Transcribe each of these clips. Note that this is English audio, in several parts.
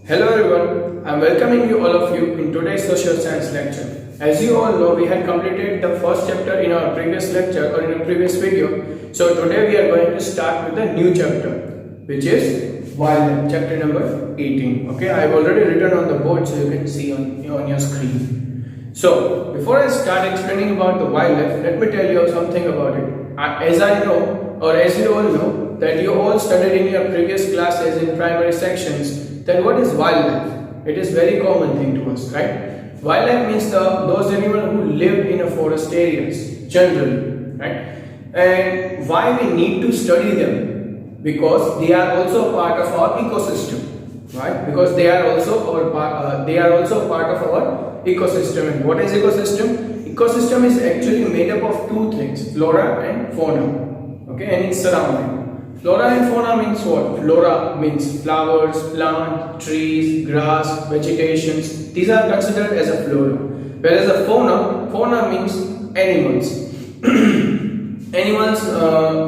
Hello everyone, I am welcoming you all of you in today's social science lecture. As you all know, we had completed the first chapter in our previous lecture or in a previous video. So today we are going to start with a new chapter, which is wildlife, chapter number 18. Okay, I have already written on the board so you can see on your screen. So before I start explaining about the wildlife, let me tell you something about it. As I know, or as you all know, that you all studied in your previous classes in primary sections, then what is wildlife? It is very common thing to us, right? Wildlife means those animals who live in a forest areas, generally, right? And why we need to study them? Because they are also part of our ecosystem, right? Because they are also part of our ecosystem. And what is ecosystem? Ecosystem is actually made up of two things: flora and fauna. Okay, and its surrounding. Flora and fauna means what? Flora means flowers, plants, trees, grass, vegetations. These are considered as a flora. Whereas a fauna means animals. Animals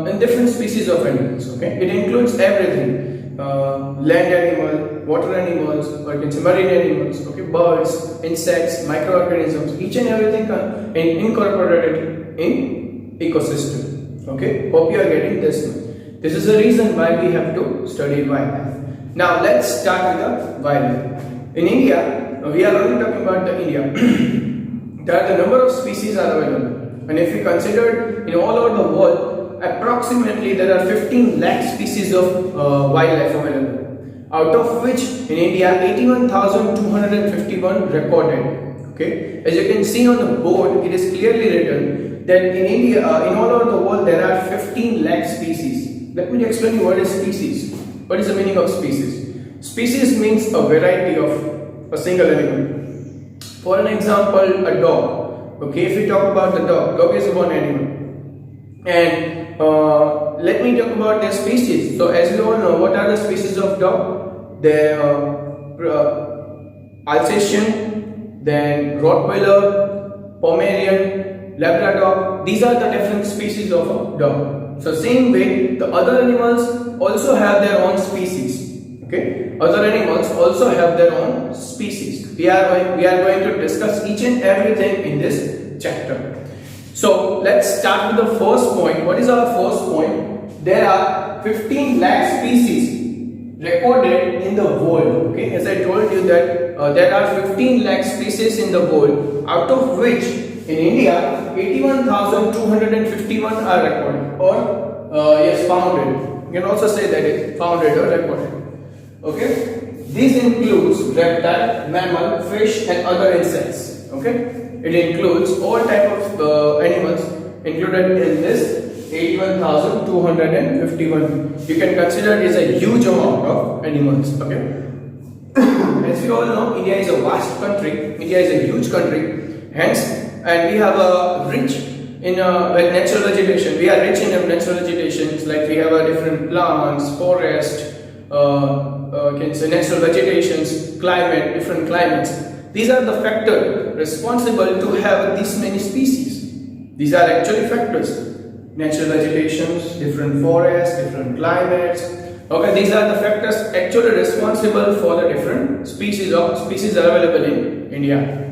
and different species of animals. Okay, it includes everything: land animal, water animals, or you can say marine animals. Okay, birds, insects, microorganisms. Each and everything incorporated in ecosystem. Okay, hope you are getting this one. This is the reason why we have to study wildlife. Now let's start with the wildlife. In India, we are only talking about the India. There are the number of species are available, and if we consider in all over the world, approximately there are 15 lakh species of wildlife available. Out of which in India 81,251 recorded. Okay, as you can see on the board, it is clearly written that in India, in all over the world, there are 15 lakh species. Let me explain you what is species. What is the meaning of species? Species means a variety of a single animal. For an example, a dog. Okay, if we talk about the dog is one animal. And let me talk about their species. So as you all know, what are the species of dog? They Alsatian, then Rottweiler, Pomeranian, Labrador. These are the different species of a dog. So same way, the other animals also have their own species. Okay, other animals also have their own species. We are going to discuss each and everything in this chapter. So let's start with the first point. What is our first point? There are 15 lakh species recorded in the world. Okay, as I told you that there are 15 lakh species in the world, out of which in India 81,251 are recorded or yes, founded. You can also say that it's founded or recorded. Okay, these includes reptile, mammal, fish and other insects. Okay, it includes all type of animals included in this 81,251. You can consider it is a huge amount of animals. Okay, as you all know, India is a vast country. India is a huge country. Hence, and we have a rich in natural vegetation. We are rich in natural vegetations, like we have a different plants, forest, can say natural vegetations, climate, different climates. These are the factors responsible to have this many species. These are actually factors: natural vegetations, different forests, different climates. Okay, these are the factors actually responsible for the different species available in India.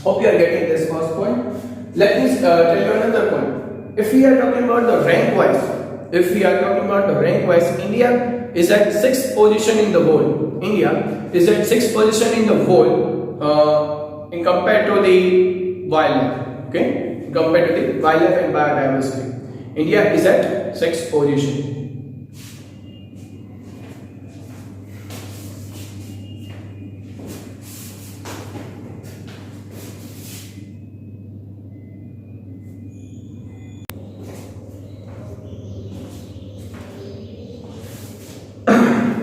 Hope you are getting this first point. Let me tell you another point. If we are talking about the rank wise, India is at 6th position in the world. India is at 6th position in the world in compared to the wildlife. Okay, compared to the wildlife and biodiversity, India is at 6th position.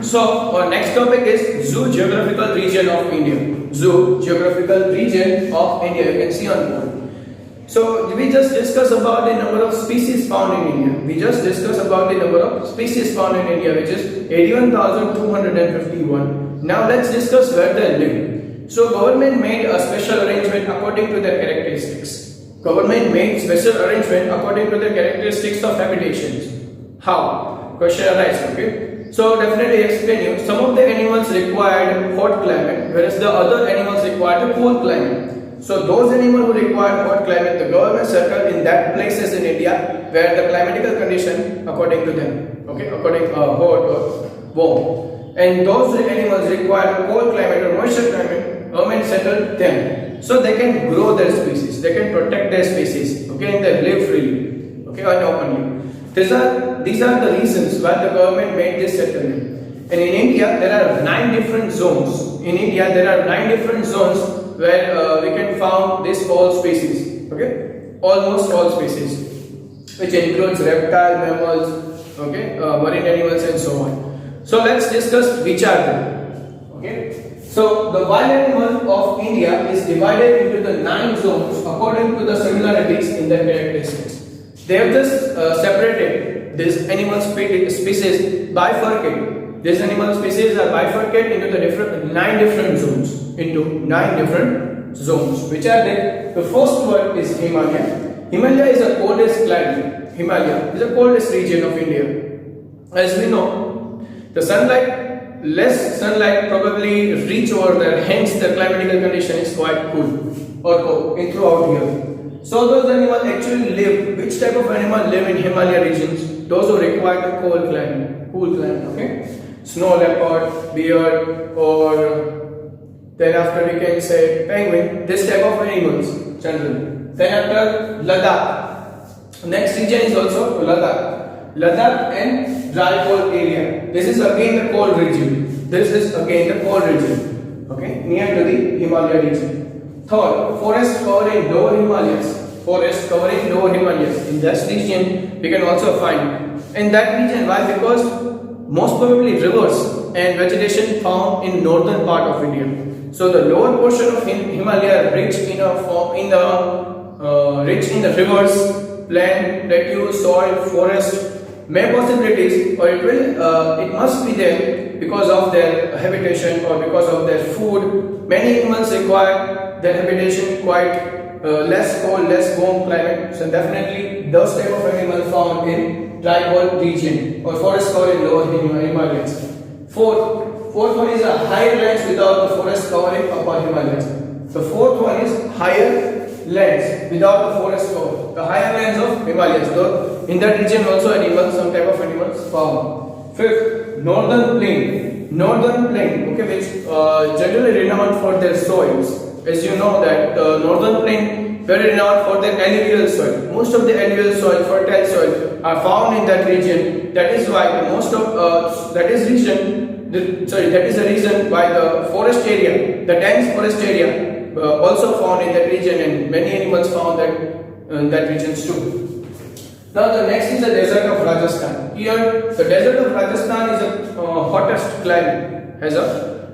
So our next topic is zoo geographical region of India. Zoo geographical region of India. You can see on board. So we just discussed about the number of species found in India. Which is 81,251. Now let's discuss where they live. So government made a special arrangement according to their characteristics. Government made special arrangement according to the characteristics of habitations. How? Question arises. Okay. So definitely explain you. Some of the animals required hot climate, whereas the other animals required a cold climate. So those animals who require hot climate, the government settled in that places in India where the climatical condition according to them, okay, according hot or warm. And those animals require a cold climate or moisture climate, government settled them. So they can grow their species, they can protect their species, okay, and they live freely, okay, and openly. These are the reasons why the government made this settlement. And in India, there are 9 different zones. In India, there are 9 different zones where we can found this all species. Okay, almost all species, which includes reptile, mammals, okay, marine animals, and so on. So let's discuss which are them. Okay, so the wild animal of India is divided into the 9 zones according to the similarities in their characteristics. They have just separated this animal species, bifurcate. These animal species are bifurcated into the 9 different zones. Which are there? The first one is Himalaya. Himalaya is the coldest climate. Himalaya is the coldest region of India. As we know, the less sunlight probably reach over there. Hence, the climatical condition is quite cool or cold in throughout here. So those animals actually live, which type of animal live in Himalaya regions? Those who require the cool climate, okay? Snow leopard, bear, or then after we can say penguin, this type of animals generally. Then after Ladakh, next region is also Ladakh and dry cold area. This is again the cold region. Okay, near to the Himalaya region. Third, forest covering lower Himalayas. In this region, we can also find. In that region, why? Because most probably rivers and vegetation found in northern part of India. So the lower portion of Himalaya rich in the rivers, plant, plateau, soil, forest. May possibilities, or it must be there because of their habitation or because of their food. Many animals require their habitation quite less cold, less warm climate. So definitely those type of animals found in dry cold region or forest cover in lower Himalayas. Fourth one is a higher lands without the forest covering upper Himalayas. The fourth one is higher lands without the forest cover. The higher lands of Himalayas. Though in that region also some type of animals found. Fifth, northern plain, okay, which generally renowned for their soils. As you know that the northern plain very renowned for their alluvial soil. Most of the alluvial soil, fertile soil, are found in that region. That is why that is the reason why the forest area, the dense forest area, also found in that region, and many animals found that in that regions too. Now the next is the desert of Rajasthan. Here the desert of Rajasthan is the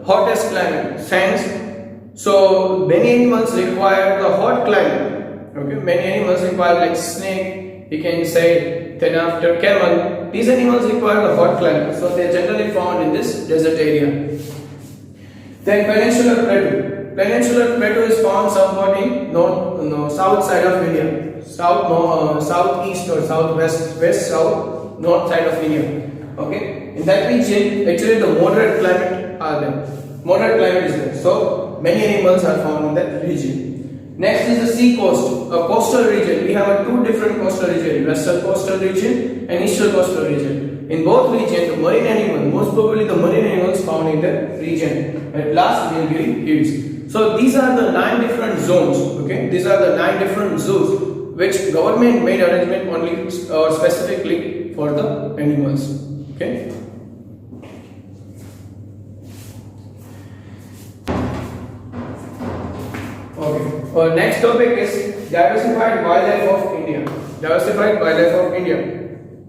hottest climate, Hence, so many animals require the hot climate. Okay, many animals require like snake, you can say, then after camel. These animals require the hot climate, so they are generally found in this desert area. Then peninsular plateau is found somewhat in south side of India, southeast or west south north side of India. Okay, in that region actually the moderate climate are there. Moderate climate is there, so many animals are found in that region. Next is the sea coast, a coastal region. We have two different coastal regions, western coastal region and eastern coastal region. In both regions, the marine animals, most probably the marine animals found in the region. At last, Nilgiri hills. So these are the 9 different zones. Okay, these are the 9 different zoos which government made arrangement only or specifically for the animals. Okay. Okay. Our next topic is diversified wildlife of India. Diversified wildlife of India.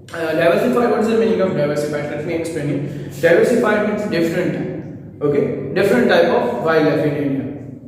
Diversified. What is the meaning of diversified? Let me explain you. Diversified means different. Okay, different type of wildlife in India.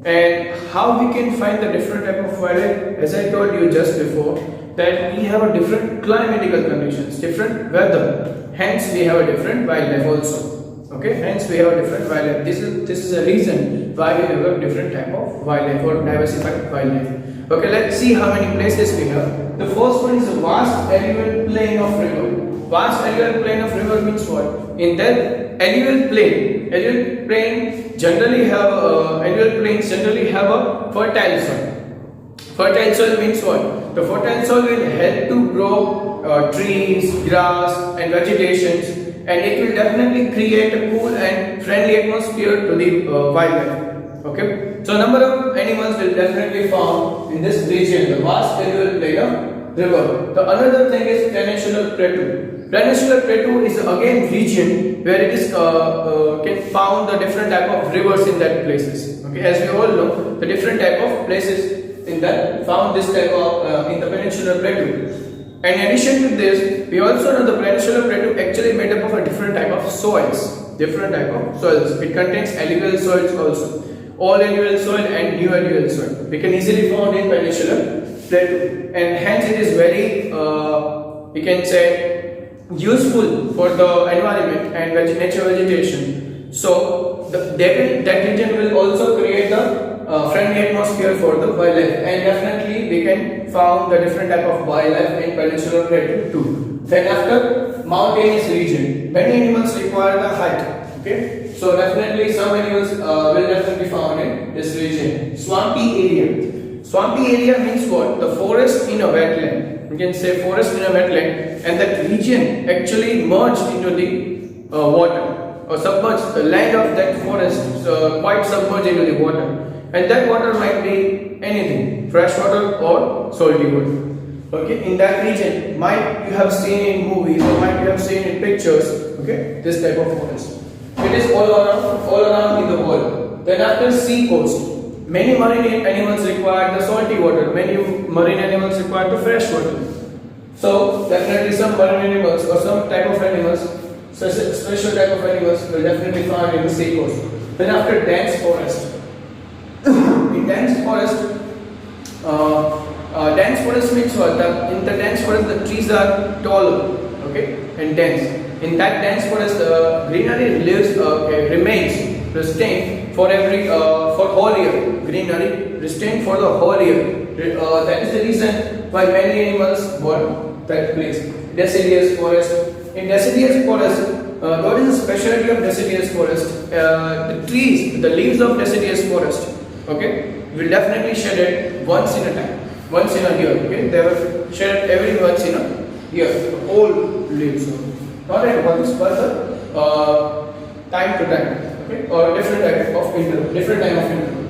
And how we can find the different type of wildlife? As I told you just before, that we have a different climatical conditions, different weather. Hence, we have a different wildlife also. Okay, hence we have a different wildlife. This is a reason why we have a different type of wildlife or diversified wildlife. Okay, let's see how many places we have. The first one is a vast alluvial plain of river. vast alluvial plain of river means what? In that alluvial plain generally have alluvial plains generally have a fertile soil. Fertile soil means what? The fertile soil will help to grow trees, grass, and vegetations, and it will definitely create a cool and friendly atmosphere to the wildlife. Okay, so number of animals will definitely found in this region, the vast alluvial plain of river. The another thing is peninsular plateau. Peninsular plateau is again region where it is can found the different type of rivers in that places. Okay, as we all know, the different type of places in that found this type of in the peninsular plateau. And in addition to this, we also know the peninsular plateau actually made up of a different type of soils. Different type of soils. It contains alluvial soils also. All alluvial soil and new alluvial soil. We can easily found in peninsular plateau, and hence it is very we can say useful for the environment and nature vegetation. So that region will also create the friendly atmosphere for the wildlife, and definitely we can found the different type of wildlife in peninsular plateau too. Then after mountainous region, many animals require the height. Okay, so definitely some animals will definitely found in this region. Swampy area. Swampy area means what? The forest in a wetland. You can say forest in a wetland, and that region actually merged into the water or submerged. The land of that forest quite submerged into the water, and that water might be anything, fresh water or salty water. Okay, in that region, might you have seen in movies or might you have seen in pictures. Okay, this type of forest. It is all around in the world. Then after sea coast, many marine animals require the salty water. Many marine animals require the fresh water. So definitely some marine animals or some type of animals, special type of animals will definitely found in the sea coast. Then after dense forest. In dense forest, dense forest means what? In the dense forest, the trees are tall, okay, and dense. In that dense forest, the greenery remains pristine for whole year. Greenery pristine for the whole year. That is the reason why many animals want that place. Deciduous forest. In deciduous forest, what is the specialty of deciduous forest? The trees, the leaves of deciduous forest, okay, will definitely shed it once in a time, once in a year. Okay, they will shed it every once in a year. All leaves, not at once, but time to time. Okay, or different type of interval, different time of interval.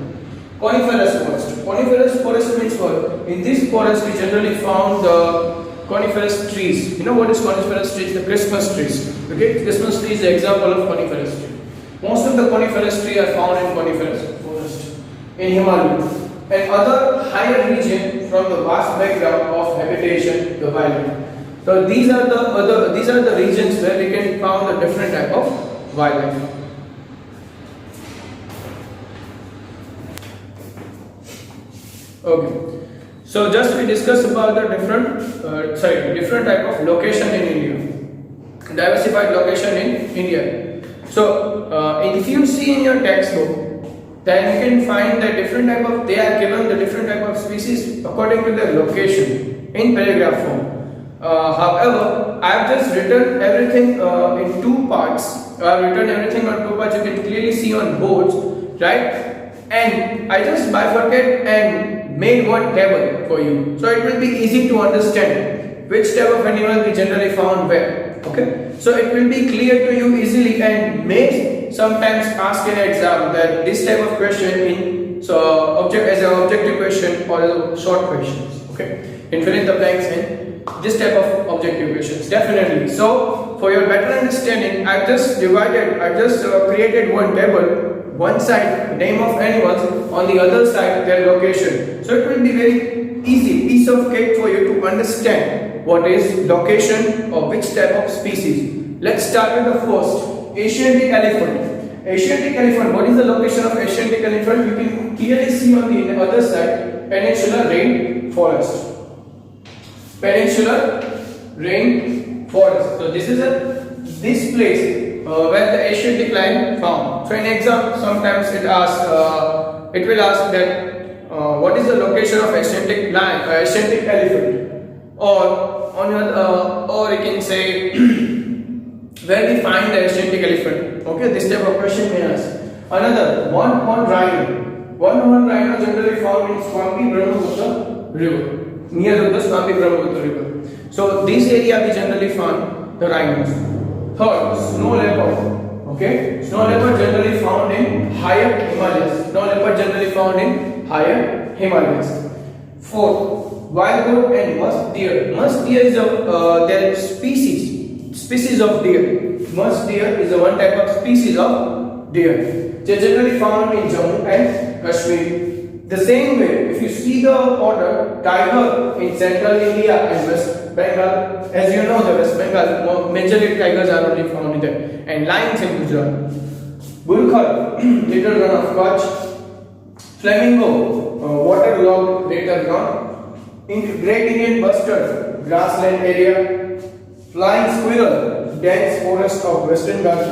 Coniferous forest. Coniferous forest means what? In this forest, we generally found the coniferous trees. You know what is coniferous trees? The Christmas trees. Okay, Christmas tree is the example of coniferous tree. Most of the coniferous trees are found in coniferous forest in Himalaya and other higher region from the vast background of habitation, the wildlife. So these are the regions where we can found a different type of wildlife. Okay, so just we discussed about the different type of location in India, diversified location in India. So if you see in your textbook, then you can find that they are given the different type of species according to their location in paragraph form. However, I have just written everything in two parts. I have written everything on two parts. You can clearly see on boards, right? And I just bifurcate and made one table for you, so it will be easy to understand which type of animal we generally found where. Okay, so it will be clear to you easily and may sometimes ask in exam that this type of question in as an objective question or as a short questions. Okay, in fill in the blanks and this type of objective questions definitely. So for your better understanding, I've just created one table. One side name of animals, on the other side their location. So it will be very easy piece of cake for you to understand what is location of which type of species. Let's start with the first, Asiatic elephant. Asiatic elephant, what is the location of Asiatic elephant? You can clearly see on the other side, peninsular rainforest. Peninsular rainforest. So this is this place where the Asiatic lion found. So in exam, sometimes it will ask that what is the location of Asiatic elephant, or or you can say where we find the Asiatic elephant. Okay, this type of question may ask. Another one-horned rhino. One-horned rhino generally found in swampy Brahmaputra river, near the swampy Brahmaputra river. So this area we generally found the rhinos. Third, snow leopard. Okay, snow leopard generally found in higher Himalayas. Snow leopard generally found in higher Himalayas. Fourth, wild goat and musk deer. Musk deer is their species of deer. Musk deer is a one type of species of deer. They are generally found in Jammu and Kashmir. The same way, if you see the order, tiger in central India and West Bengal, as you know, the West Bengal majorly tigers are only found there, and lions in Gujarat. Burkhar, little run of Kutch. Flamingo, waterlogged later run. Great Indian bustard, grassland area. Flying squirrel, dense forest of Western Ghats.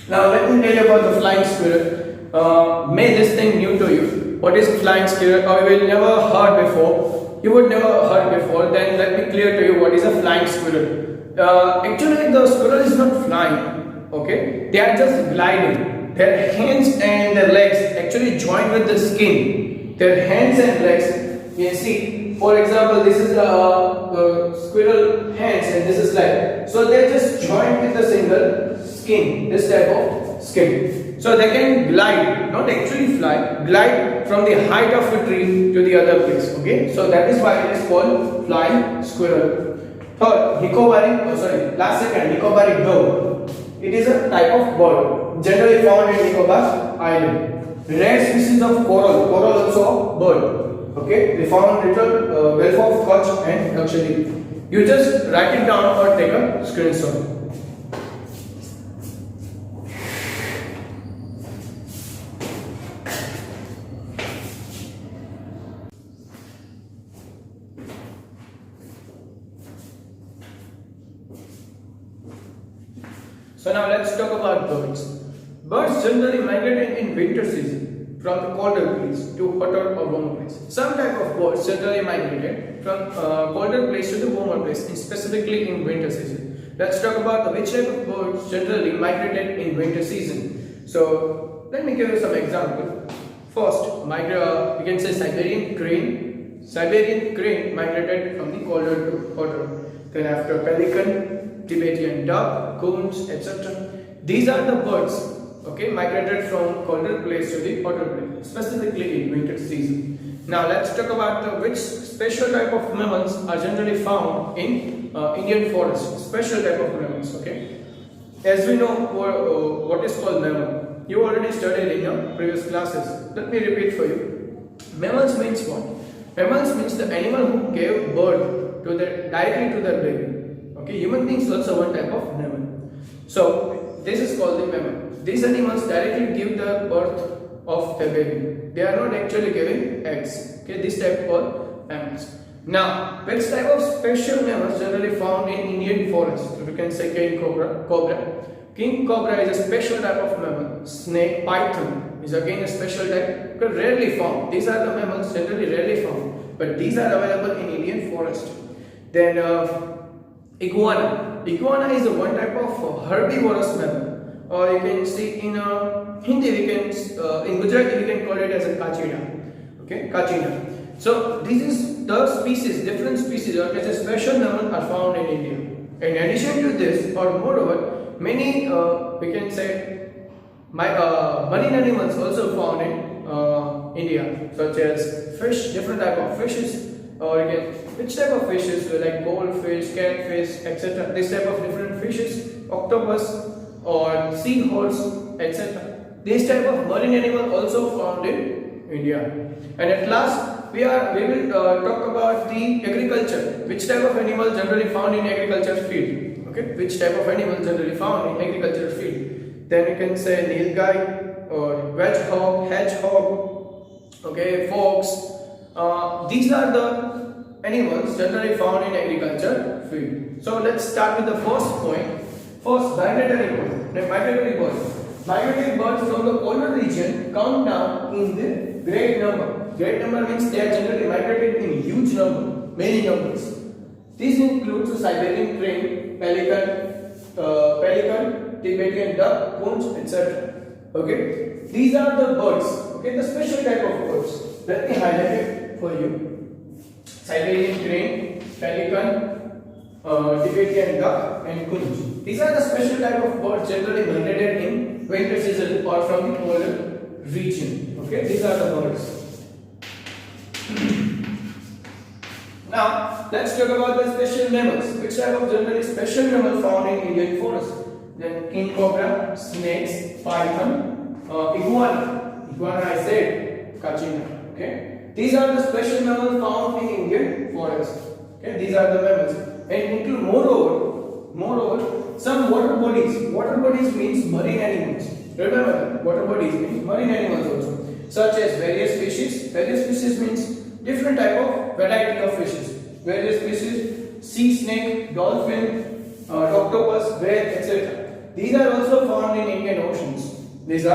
Now let me tell you about the flying squirrel. May this thing new to you. What is flying squirrel? Or you will never heard before. You would never heard before. Then let me clear to you what is a flying squirrel. Actually, the squirrel is not flying. Okay, they are just gliding. Their hands and their legs actually join with the skin. Their hands and legs, you can see. For example, this is the squirrel hands and this is leg. So they just joined with a single skin. This type of skin. So they can glide, not actually fly, glide from the height of a tree to the other place. Okay, so that is why it is called flying squirrel. Third, last second, Nicobari dove. It is a type of bird generally found in Nicobar Island. Rare species of coral also a bird. Okay, they found little Gulf of Kutch and Lakshadweep. You just write it down or take a screenshot. So now let's talk about birds. Birds generally migrate in winter season from the colder place to hotter or warmer place. Some type of birds generally migrated from colder place to the warmer place, specifically in winter season. Let's talk about which type of birds generally migrated in winter season. So let me give you some example. First, you can say Siberian crane. Siberian crane migrated from the colder to hotter. Then after pelican, Tibetan duck, coons, etc. These are the birds, okay, migrated from colder place to the hotter place, specifically in winter season. Now let's talk about which special type of mammals are generally found in Indian forest. Special type of mammals, okay. As we know, what is called mammal. You already studied in your previous classes. Let me repeat for you. Mammals means what? Mammals means the animal who gave birth to directly to their baby. Okay, human beings also one type of mammal. So this is called the mammal. These animals directly give the birth of the baby. They are not actually giving eggs. Okay, this type called mammals. Now, which type of special mammals generally found in Indian forest? So we can say king cobra. King cobra is a special type of mammal. Snake, python is again a special type, but rarely found. These are the mammals generally rarely found, but these are available in Indian forest. Then iguana. Iguana is a one type of herbivorous mammal. Or you can see in Hindi, in Gujarati we can call it as a kachina. Okay, kachina. So this is the species, different species or as a special mammal are found in India. In addition to this, or moreover, many we can say marine animals also found in India, such as fish, different type of fishes, or again, which type of fishes like goldfish, catfish, etc. This type of different fishes, octopus or seahorse, etc. This type of marine animal also found in India. And at last, we will talk about the agriculture. Which type of animal generally found in agriculture field? Okay, which type of animal generally found in agriculture field? Then you can say nilgai or hedgehog, okay, fox. These are the animals generally found in agriculture field. So let's start with the first point. First, migratory bird. Migratory birds from the polar region come down in the great number. Great number means they are generally migrated in huge number, many numbers. These include the Siberian crane, pelican, Tibetan duck, conch, etc. Okay, these are the birds. Okay, the special type of birds. Let me highlight it for you. Siberian crane, pelican, Tibetan duck, and conch. These are the special type of birds generally migrated in winter season or from the polar region. Okay, these are the birds. Now, let's talk about the special mammals. Which type of generally special mammal found in Indian forest? Then king cobra, snakes, python, iguana. Iguana I said, kachina. Okay. These are the special mammals found in Indian forest. Okay. These are the mammals. And include moreover, some water bodies. Water bodies means marine animals. Remember, water bodies means marine animals also, such as various species. Various species means different type of variety of fishes. Various species: sea snake, dolphin, octopus, whale, etc. These are also found in Indian oceans. These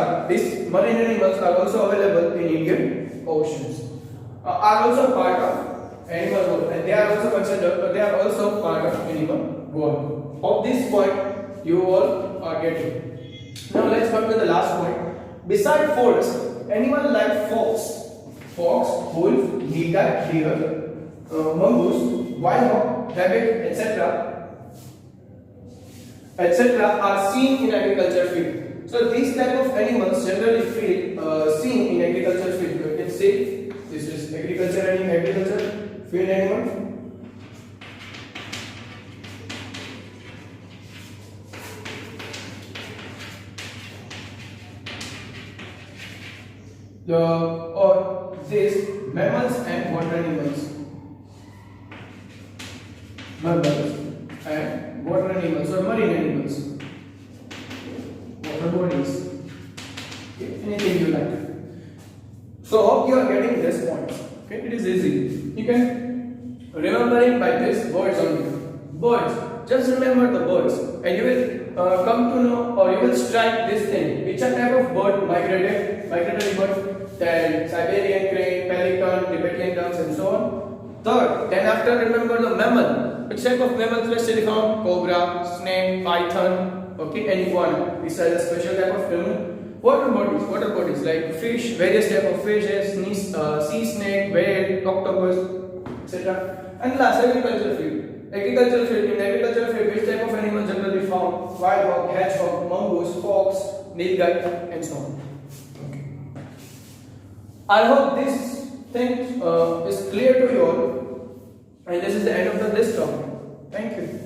marine animals are also available in Indian oceans. Are also part of animal world, and they are also considered. They are also part of animal world. Of this point, you all are getting. Now let's come to the last point. Beside forest, animals like fox, wolf, cheetah, deer, mongoose, wild hog, rabbit, etc. are seen in agriculture field. So these type of animals generally seen in agriculture field. You can see this is agriculture field animal. Or these mammals and water animals. Mammals and water animals or marine animals. Water bodies. Okay, anything you like. So hope you are getting this point. Okay, it is easy. You can remember it by this words only. Birds. Just remember the birds, and you will come to know, or you will strike this thing. Which are type of bird? Migratory bird. Then Siberian crane, pelican, Tibetan ducks, and so on. Third, then after remember the mammal. Which type of mammals specially found? Cobra, snake, python, okay, and iguana. These are the special type of mammal. Water bodies like fish, various type of fishes, sea snake, whale, octopus, etc. And last, agricultural field. In agricultural field, which type of animal generally found? Wild hog, hedgehog, mongoose, fox, nilgai, and so on. I hope this thing is clear to you all, and this is the end of this topic. Thank you.